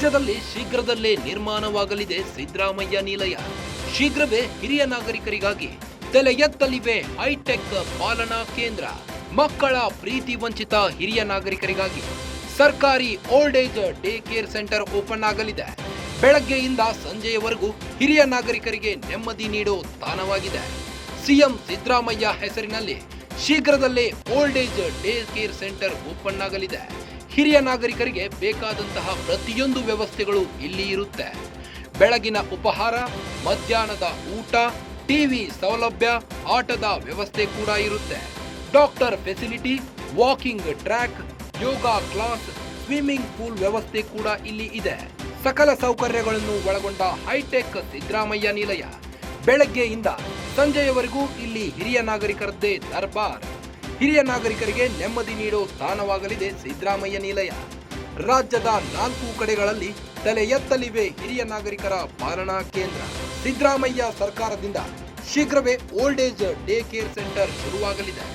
ರಾಜ್ಯದಲ್ಲಿ ಶೀಘ್ರದಲ್ಲೇ ನಿರ್ಮಾಣವಾಗಲಿದೆ ಸಿದ್ದರಾಮಯ್ಯ ನಿಲಯ. ಶೀಘ್ರವೇ ಹಿರಿಯ ನಾಗರಿಕರಿಗಾಗಿ ತಲೆ ಎತ್ತಲಿವೆ ಹೈಟೆಕ್ ಪಾಲನಾ ಕೇಂದ್ರ. ಮಕ್ಕಳ ಪ್ರೀತಿ ವಂಚಿತ ಹಿರಿಯ ನಾಗರಿಕರಿಗಾಗಿ ಸರ್ಕಾರಿ old age day care centre open ಆಗಲಿದೆ. ಬೆಳಗ್ಗೆಯಿಂದ ಸಂಜೆಯವರೆಗೂ ಹಿರಿಯ ನಾಗರಿಕರಿಗೆ ನೆಮ್ಮದಿ ನೀಡೋ ತಾಣವಾಗಿದೆ. ಸಿಎಂ ಸಿದ್ದರಾಮಯ್ಯ ಹೆಸರಿನಲ್ಲಿ ಶೀಘ್ರದಲ್ಲೇ old age day care centre open ಆಗಲಿದೆ. ಹಿರಿಯ ನಾಗರಿಕರಿಗೆ ಬೇಕಾದಂತಹ ಪ್ರತಿಯೊಂದು ವ್ಯವಸ್ಥೆಗಳು ಇಲ್ಲಿ ಇರುತ್ತೆ. ಬೆಳಗಿನ ಉಪಹಾರ, ಮಧ್ಯಾಹ್ನದ ಊಟ, ಟಿವಿ ಸೌಲಭ್ಯ, ಆಟದ ವ್ಯವಸ್ಥೆ ಕೂಡ ಇರುತ್ತೆ. ಡಾಕ್ಟರ್ ಫೆಸಿಲಿಟಿ, ವಾಕಿಂಗ್ ಟ್ರ್ಯಾಕ್, ಯೋಗ ಕ್ಲಾಸ್, ಸ್ವಿಮ್ಮಿಂಗ್ ಪೂಲ್ ವ್ಯವಸ್ಥೆ ಕೂಡ ಇಲ್ಲಿ ಇದೆ. ಸಕಲ ಸೌಕರ್ಯಗಳನ್ನು ಒಳಗೊಂಡ ಹೈಟೆಕ್ ಸಿದ್ದರಾಮಯ್ಯ ನಿಲಯ. ಬೆಳಗ್ಗೆಯಿಂದ ಸಂಜೆಯವರೆಗೂ ಇಲ್ಲಿ ಹಿರಿಯ ನಾಗರಿಕರದ್ದೇ ದರ್ಬಾರ್. ಹಿರಿಯ ನಾಗರಿಕರಿಗೆ ನೆಮ್ಮದಿ ನೀಡೋ ತಾಣವಾಗಲಿದೆ ಸಿದ್ದರಾಮಯ್ಯ ನಿಲಯ. ರಾಜ್ಯದ 4 ಕಡೆಗಳಲ್ಲಿ ತಲೆ ಎತ್ತಲಿವೆ ಹಿರಿಯ ನಾಗರಿಕರ ಪಾಲನಾ ಕೇಂದ್ರ. ಸಿದ್ದರಾಮಯ್ಯ ಸರ್ಕಾರದಿಂದ ಶೀಘ್ರವೇ old age day care centre ಶುರುವಾಗಲಿದೆ.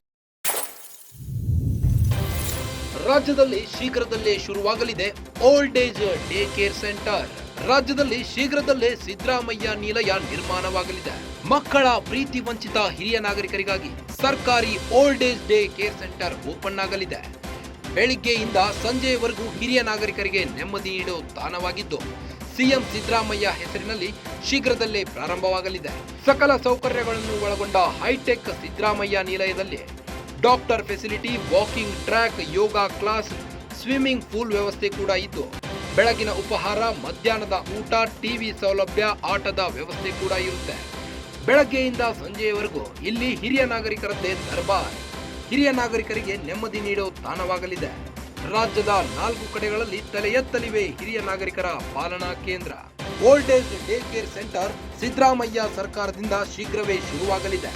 ರಾಜ್ಯದಲ್ಲಿ ಶೀಘ್ರದಲ್ಲೇ ಶುರುವಾಗಲಿದೆ old age day care centre. ರಾಜ್ಯದಲ್ಲಿ ಶೀಘ್ರದಲ್ಲೇ ಸಿದ್ದರಾಮಯ್ಯ ನಿಲಯ ನಿರ್ಮಾಣವಾಗಲಿದೆ. ಮಕ್ಕಳ ಪ್ರೀತಿ ವಂಚಿತ ಹಿರಿಯ ನಾಗರಿಕರಿಗಾಗಿ ಸರ್ಕಾರಿ old age day care centre open ಆಗಲಿದೆ. ಬೆಳಿಗ್ಗೆಯಿಂದ ಸಂಜೆಯವರೆಗೂ ಹಿರಿಯ ನಾಗರಿಕರಿಗೆ ನೆಮ್ಮದಿ ನೀಡೋ ತಾಣವಾಗಿದ್ದು, ಸಿಎಂ ಸಿದ್ದರಾಮಯ್ಯ ಹೆಸರಿನಲ್ಲಿ ಶೀಘ್ರದಲ್ಲೇ ಪ್ರಾರಂಭವಾಗಲಿದೆ. ಸಕಲ ಸೌಕರ್ಯಗಳನ್ನು ಒಳಗೊಂಡ ಹೈಟೆಕ್ ಸಿದ್ದರಾಮಯ್ಯ ನಿಲಯದಲ್ಲಿ ಡಾಕ್ಟರ್ ಫೆಸಿಲಿಟಿ, ವಾಕಿಂಗ್ ಟ್ರ್ಯಾಕ್, ಯೋಗ ಕ್ಲಾಸ್, ಸ್ವಿಮ್ಮಿಂಗ್ ಪೂಲ್ ವ್ಯವಸ್ಥೆ ಕೂಡ ಇದ್ದು, ಬೆಳಗಿನ ಉಪಹಾರ, ಮಧ್ಯಾಹ್ನದ ಊಟ, ಟಿವಿ ಸೌಲಭ್ಯ, ಆಟದ ವ್ಯವಸ್ಥೆ ಕೂಡ ಇರುತ್ತೆ. ಬೆಳಗ್ಗೆಯಿಂದ ಸಂಜೆಯವರೆಗೂ ಇಲ್ಲಿ ಹಿರಿಯ ನಾಗರಿಕರದ್ದೇ ದರ್ಬಾರ್. ಹಿರಿಯ ನಾಗರಿಕರಿಗೆ ನೆಮ್ಮದಿ ನೀಡೋ ತಾಣವಾಗಲಿದೆ. ರಾಜ್ಯದ 4 ಕಡೆಗಳಲ್ಲಿ ತಲೆ ಎತ್ತಲಿವೆ ಹಿರಿಯ ನಾಗರಿಕರ ಪಾಲನಾ ಕೇಂದ್ರ. Old age day care centre Siddaramaiah ಸರ್ಕಾರದಿಂದ ಶೀಘ್ರವೇ ಶುರುವಾಗಲಿದೆ.